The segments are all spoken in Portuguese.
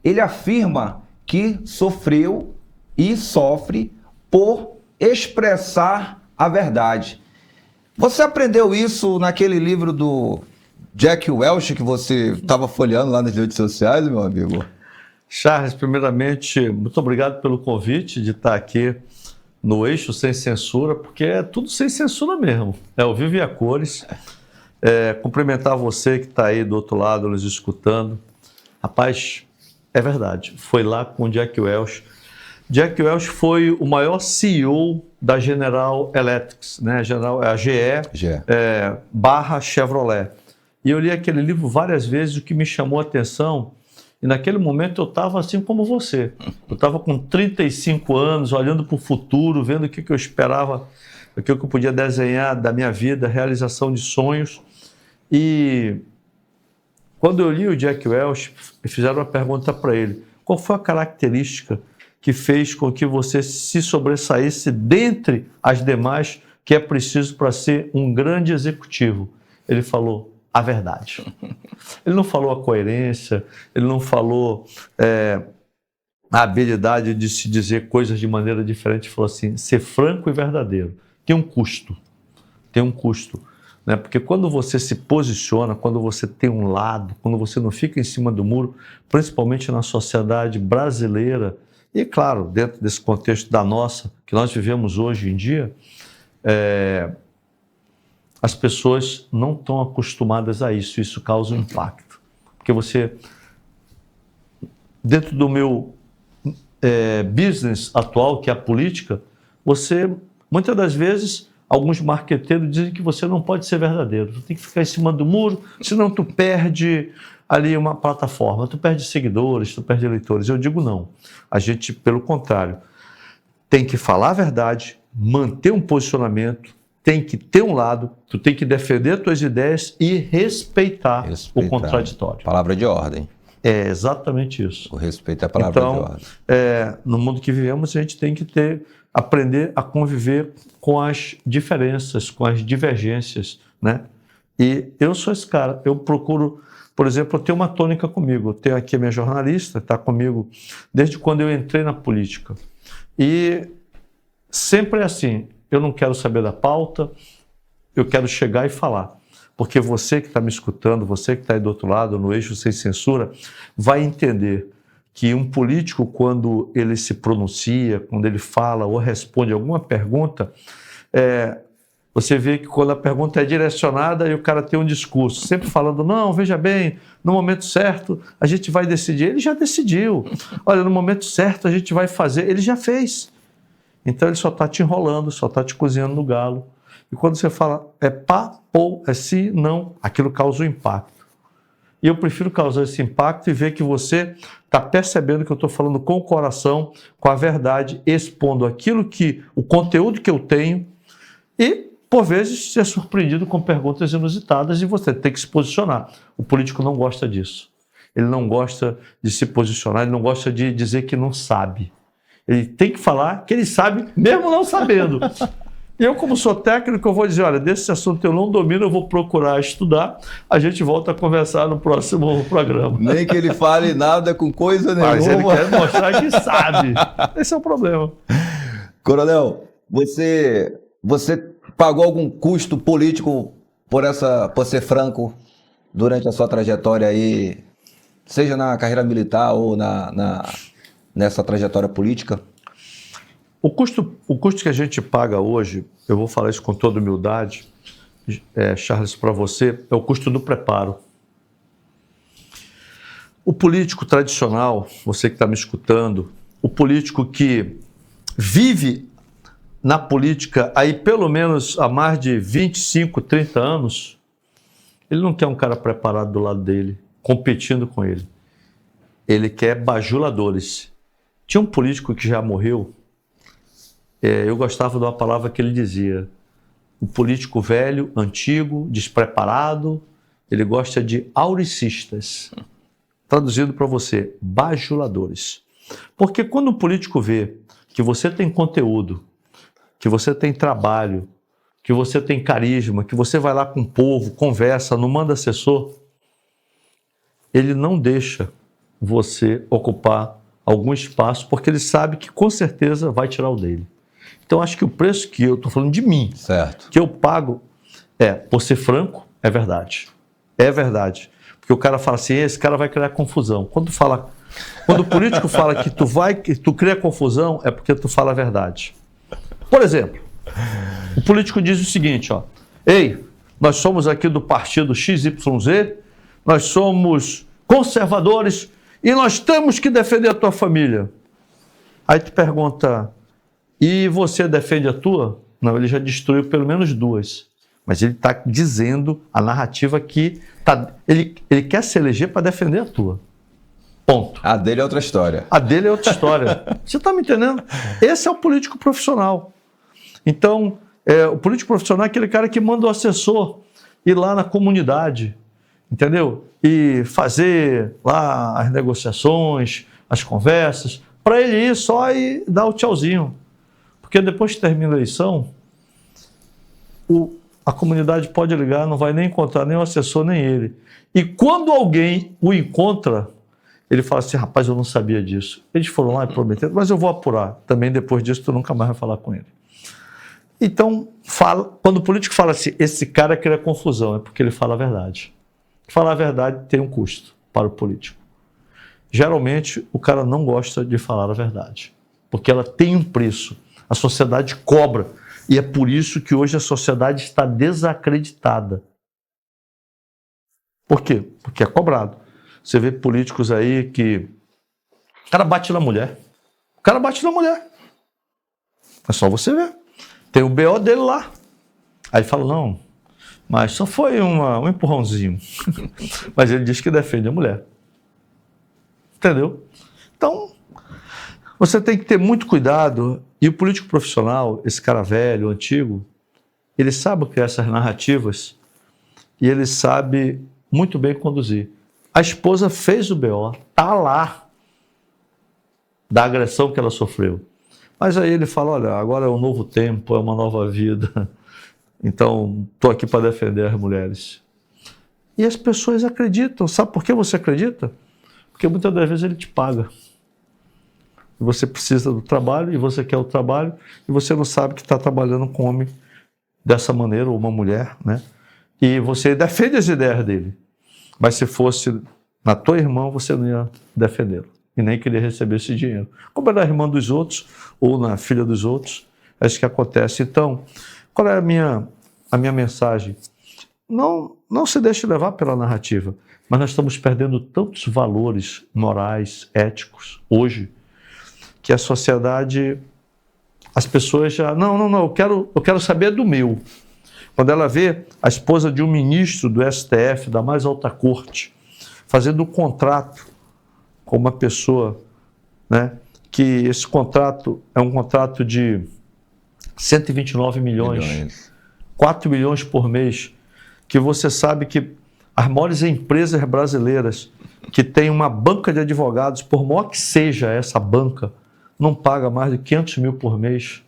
ele afirma que sofreu e sofre por expressar a verdade. Você aprendeu isso naquele livro do Jack Welch que você estava folheando lá nas redes sociais, meu amigo? Charles, primeiramente, muito obrigado pelo convite de estar aqui no Eixo Sem Censura, porque é tudo sem censura mesmo, é ao vivo e a cores. Cumprimentar você que está aí do outro lado nos escutando. Rapaz, é verdade, foi lá com o Jack Welch. Jack Welch foi o maior CEO da General Electric, né? A GE. Barra Chevrolet. E eu li aquele livro várias vezes, o que me chamou a atenção, e naquele momento eu estava assim como você. Eu estava com 35 anos, olhando para o futuro, vendo o que eu esperava, o que eu podia desenhar da minha vida, realização de sonhos. E quando eu li o Jack Welch, fizeram uma pergunta para ele: qual foi a característica que fez com que você se sobressaísse dentre as demais que é preciso para ser um grande executivo? Ele falou: a verdade. Ele não falou a coerência, ele não falou a habilidade de se dizer coisas de maneira diferente. Ele falou assim: ser franco e verdadeiro. Tem um custo. Tem um custo. Né? Porque quando você se posiciona, quando você tem um lado, quando você não fica em cima do muro, principalmente na sociedade brasileira, e claro, dentro desse contexto da nossa, que nós vivemos hoje em dia, as pessoas não estão acostumadas a isso, isso causa um impacto. Porque você, dentro do meu business atual, que é a política, você, muitas das vezes, alguns marqueteiros dizem que você não pode ser verdadeiro, tu tem que ficar em cima do muro, senão tu perde ali uma plataforma, tu perde seguidores, tu perde eleitores. Eu digo não, a gente, pelo contrário, tem que falar a verdade, manter um posicionamento, tem que ter um lado, tu tem que defender as tuas ideias e respeitar o contraditório. Palavra de ordem. É exatamente isso. O respeito é a palavra de ordem. No mundo que vivemos, a gente tem que aprender a conviver com as diferenças, com as divergências, né? E eu sou esse cara, eu procuro, por exemplo, eu tenho uma tônica comigo, eu tenho aqui a minha jornalista, está comigo desde quando eu entrei na política. E sempre é assim, eu não quero saber da pauta, eu quero chegar e falar. Porque você que está me escutando, você que está aí do outro lado, no Eixo Sem Censura, vai entender que um político, quando ele se pronuncia, quando ele fala ou responde alguma pergunta, você vê que quando a pergunta é direcionada e o cara tem um discurso, sempre falando: não, veja bem, no momento certo a gente vai decidir. Ele já decidiu. Olha, no momento certo a gente vai fazer. Ele já fez. Então ele só está te enrolando, só está te cozinhando no galo. E quando você fala é pá, ou é sim, não, aquilo causa um impacto. E eu prefiro causar esse impacto e ver que você está percebendo que eu estou falando com o coração, com a verdade, expondo o conteúdo que eu tenho e, por vezes, ser surpreendido com perguntas inusitadas e você tem que se posicionar. O político não gosta disso. Ele não gosta de se posicionar, ele não gosta de dizer que não sabe. Ele tem que falar que ele sabe, mesmo não sabendo. E eu, como sou técnico, eu vou dizer: olha, desse assunto eu não domino, eu vou procurar estudar, a gente volta a conversar no próximo programa. Nem que ele fale nada com coisa nenhuma. Mas ele quer mostrar que sabe. Esse é o problema. Coronel, você pagou algum custo político por ser franco durante a sua trajetória aí, seja na carreira militar ou nessa trajetória política? O custo que a gente paga hoje, eu vou falar isso com toda humildade, Charles, para você, é o custo do preparo. O político tradicional, você que está me escutando, o político que vive na política aí pelo menos há mais de 25, 30 anos, ele não quer um cara preparado do lado dele, competindo com ele. Ele quer bajuladores. Tinha um político que já morreu, eu gostava de uma palavra que ele dizia: o político velho, antigo, despreparado, ele gosta de auricistas. Traduzido para você, bajuladores. Porque quando o político vê que você tem conteúdo, que você tem trabalho, que você tem carisma, que você vai lá com o povo, conversa, não manda assessor, ele não deixa você ocupar algum espaço, porque ele sabe que com certeza vai tirar o dele. Então, acho que o preço que eu estou falando de mim, Certo. que eu pago, por ser franco, é verdade. É verdade. Porque o cara fala assim, esse cara vai criar confusão. Quando o político fala que tu cria confusão, é porque tu fala a verdade. Por exemplo, o político diz o seguinte, ó, ei, nós somos aqui do partido XYZ, nós somos conservadores e nós temos que defender a tua família. Aí tu pergunta, e você defende a tua? Não, ele já destruiu pelo menos 2. Mas ele está dizendo a narrativa que ele quer se eleger para defender a tua. Ponto. A dele é outra história. A dele é outra história. Você está me entendendo? Esse é o político profissional. Então, o político profissional é aquele cara que manda o assessor ir lá na comunidade, entendeu? E fazer lá as negociações, as conversas, para ele ir só e dar o tchauzinho. Porque depois que termina a eleição, a comunidade pode ligar, não vai nem encontrar nem o assessor, nem ele. E quando alguém o encontra, ele fala assim, rapaz, eu não sabia disso. Eles foram lá e prometeram, mas eu vou apurar. Também depois disso, tu nunca mais vai falar com ele. Então, quando o político fala assim, esse cara cria confusão, é porque ele fala a verdade. Falar a verdade tem um custo para o político. Geralmente, o cara não gosta de falar a verdade, porque ela tem um preço. A sociedade cobra. E é por isso que hoje a sociedade está desacreditada. Por quê? Porque é cobrado. Você vê políticos aí que o cara bate na mulher. O cara bate na mulher. É só você ver. Tem o BO dele lá. Aí fala, não, mas só foi um empurrãozinho. Mas ele diz que defende a mulher. Entendeu? Então, você tem que ter muito cuidado. E o político profissional, esse cara velho, antigo, ele sabe criar essas narrativas e ele sabe muito bem conduzir. A esposa fez o BO, está lá, da agressão que ela sofreu. Mas aí ele fala, olha, agora é um novo tempo, é uma nova vida, então estou aqui para defender as mulheres. E as pessoas acreditam. Sabe por que você acredita? Porque muitas das vezes ele te paga. Você precisa do trabalho e você quer o trabalho e você não sabe que está trabalhando com um homem dessa maneira, ou uma mulher, né? E você defende as ideias dele. Mas se fosse na tua irmã, você não ia defendê-lo. E nem queria receber esse dinheiro. Como é na irmã dos outros, ou na filha dos outros, é isso que acontece. Então, qual é a minha mensagem? Não se deixe levar pela narrativa, mas nós estamos perdendo tantos valores morais, éticos, hoje, que a sociedade, as pessoas já, não, eu quero saber do meu. Quando ela vê a esposa de um ministro do STF, da mais alta corte, fazendo um contrato com uma pessoa, né, que esse contrato é um contrato de 129 milhões, 4 milhões por mês, que você sabe que as maiores empresas brasileiras que têm uma banca de advogados, por maior que seja essa banca, não paga mais de 500 mil por mês.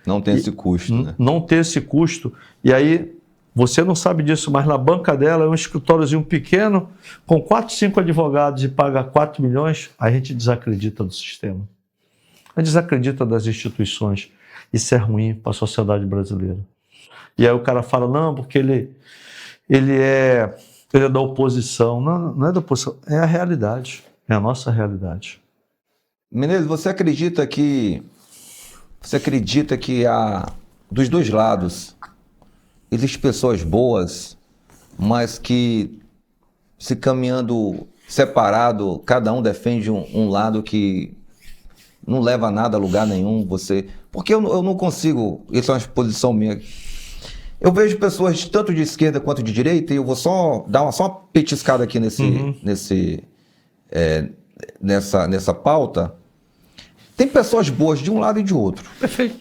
Não tem esse custo, né? Não tem esse custo. E aí, você não sabe disso, mas na banca dela é um escritóriozinho pequeno, com 4, 5 advogados e paga 4 milhões, a gente desacredita do sistema. A gente desacredita das instituições. Isso é ruim para a sociedade brasileira. E aí o cara fala, não, porque ele é da oposição. Não é da oposição, é a realidade. É a nossa realidade. Menezes, você acredita que dos dois lados existem pessoas boas, mas que se caminhando separado, cada um defende um lado que não leva a nada a lugar nenhum? Porque eu não consigo, isso é uma posição minha. Eu vejo pessoas tanto de esquerda quanto de direita, e eu vou só dar uma petiscada aqui nessa pauta. Tem pessoas boas de um lado e de outro. Perfeito.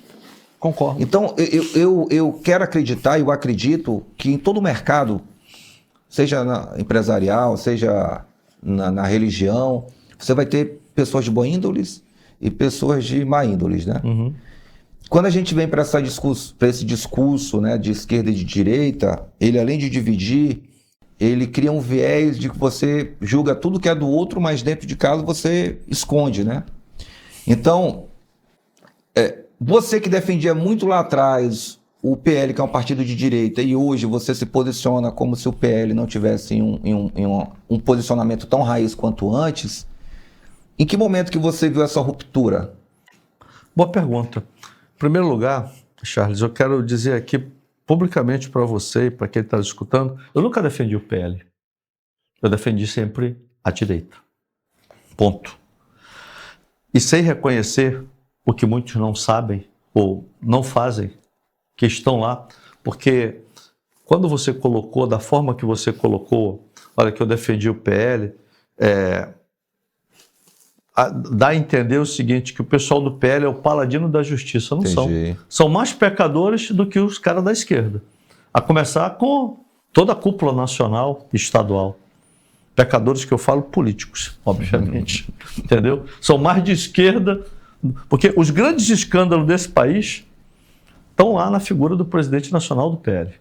Concordo. Então, eu quero acreditar, eu acredito que em todo o mercado, seja empresarial, seja na religião, você vai ter pessoas de boa índole e pessoas de má índole, né? Uhum. Quando a gente vem para esse discurso, né, de esquerda e de direita, ele além de dividir, ele cria um viés de que você julga tudo que é do outro, mas dentro de casa você esconde, né? Então, você que defendia muito lá atrás o PL, que é um partido de direita, e hoje você se posiciona como se o PL não tivesse um posicionamento tão raiz quanto antes, em que momento que você viu essa ruptura? Boa pergunta. Em primeiro lugar, Charles, eu quero dizer aqui publicamente para você e para quem está escutando, eu nunca defendi o PL. Eu defendi sempre a direita. Ponto. E sem reconhecer o que muitos não sabem ou não fazem, que estão lá, porque quando você colocou, da forma que você colocou, olha que eu defendi o PL, dá a entender o seguinte, que o pessoal do PL é o paladino da justiça. Não são. São mais pecadores do que os caras da esquerda. A começar com toda a cúpula nacional e estadual. Pecadores que eu falo políticos, obviamente. Entendeu? São mais de esquerda, porque os grandes escândalos desse país estão lá na figura do presidente nacional do PL.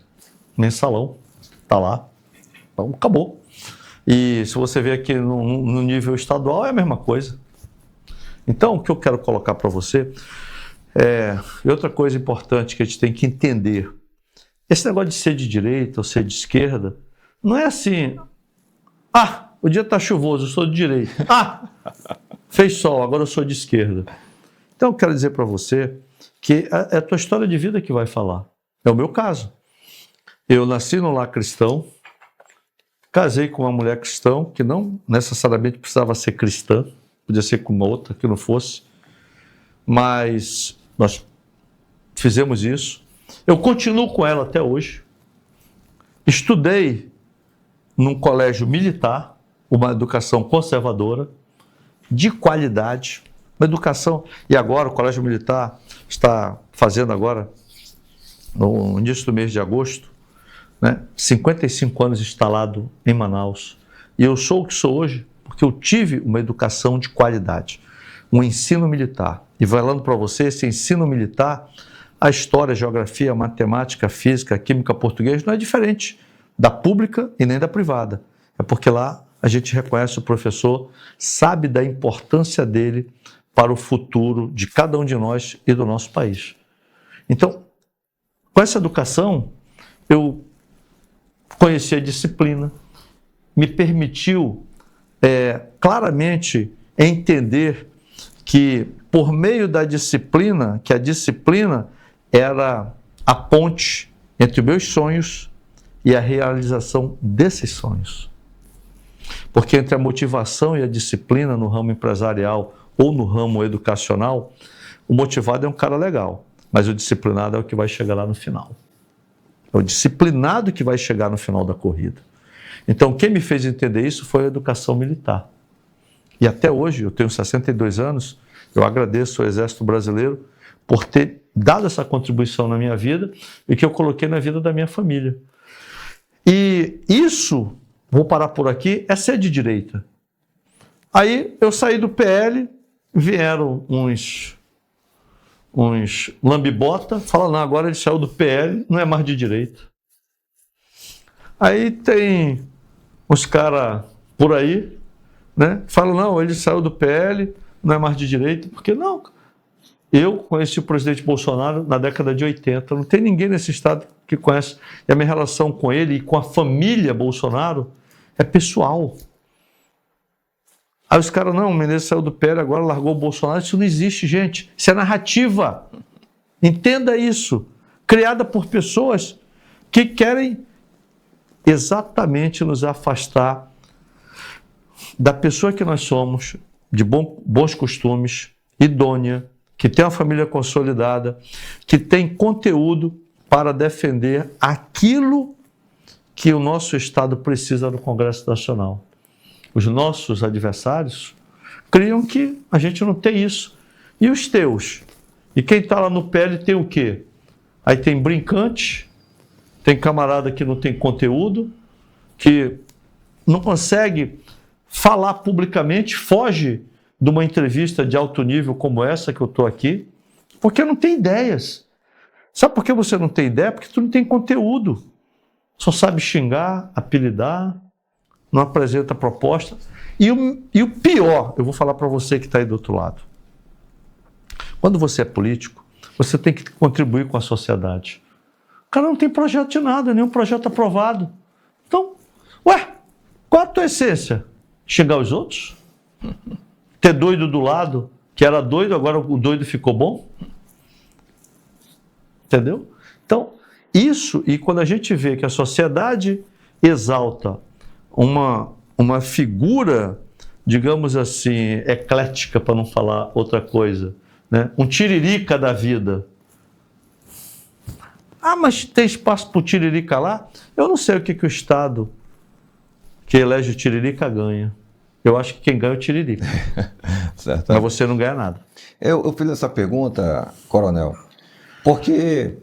Mensalão. Está lá. Então, acabou. E se você vê aqui no nível estadual, é a mesma coisa. Então, o que eu quero colocar para você e outra coisa importante que a gente tem que entender. Esse negócio de ser de direita ou ser de esquerda, não é assim, o dia está chuvoso, eu sou de direita. Fez sol, agora eu sou de esquerda. Então, eu quero dizer para você que é a tua história de vida que vai falar. É o meu caso. Eu nasci num lar cristão, casei com uma mulher cristã, que não necessariamente precisava ser cristã, podia ser com uma outra que não fosse, mas nós fizemos isso. Eu continuo com ela até hoje. Estudei num colégio militar, uma educação conservadora, de qualidade, uma educação, e agora o colégio militar está fazendo agora, no início do mês de agosto, 55 anos instalado em Manaus. E eu sou o que sou hoje porque eu tive uma educação de qualidade, um ensino militar. E falando para você, esse ensino militar, a história, a geografia, a matemática, a física, a química, português, não é diferente da pública e nem da privada. É porque lá a gente reconhece o professor, sabe da importância dele para o futuro de cada um de nós e do nosso país. Então, com essa educação, eu conheci a disciplina, me permitiu claramente entender que por meio da disciplina, que a disciplina era a ponte entre meus sonhos e a realização desses sonhos. Porque entre a motivação e a disciplina no ramo empresarial ou no ramo educacional, o motivado é um cara legal, mas o disciplinado é o que vai chegar lá no final. É o disciplinado que vai chegar no final da corrida. Então, quem me fez entender isso foi a educação militar. E até hoje, eu tenho 62 anos, eu agradeço ao Exército Brasileiro por ter dado essa contribuição na minha vida e que eu coloquei na vida da minha família. E isso, vou parar por aqui, é ser de direita. Aí eu saí do PL, vieram uns lambibota, falam, não, agora ele saiu do PL, não é mais de direita. Aí tem uns caras por aí, falam, não, ele saiu do PL, não é mais de direita, porque não. Eu conheci o presidente Bolsonaro na década de 80, não tem ninguém nesse estado que conhece. E a minha relação com ele e com a família Bolsonaro é pessoal. Aí os caras, não, o Menezes saiu do PL, agora largou o Bolsonaro. Isso não existe, gente. Isso é narrativa. Entenda isso. Criada por pessoas que querem exatamente nos afastar da pessoa que nós somos, de bons costumes, idônea, que tem uma família consolidada, que tem conteúdo para defender aquilo que o nosso Estado precisa no Congresso Nacional. Os nossos adversários criam que a gente não tem isso. E os teus? E quem está lá no PL tem o quê? Aí tem brincante, tem camarada que não tem conteúdo, que não consegue falar publicamente, foge de uma entrevista de alto nível como essa que eu estou aqui, porque não tem ideias. Sabe por que você não tem ideia? Porque tu não tem conteúdo. só sabe xingar, apelidar, não apresenta proposta. E o pior, eu vou falar para você que está aí do outro lado. Quando você é político, você tem que contribuir com a sociedade. O cara não tem projeto de nada, nenhum projeto aprovado. Então, qual a tua essência? Xingar os outros? Ter doido do lado, que era doido, agora o doido ficou bom? Entendeu? Então, isso, e quando a gente vê que a sociedade exalta uma figura, digamos assim, eclética, para não falar outra coisa, né? Um tiririca da vida. Mas tem espaço para o tiririca lá? Eu não sei o que o Estado que elege o tiririca ganha. Eu acho que quem ganha é o tiririca. Certo. Mas você não ganha nada. Eu fiz essa pergunta, coronel, porque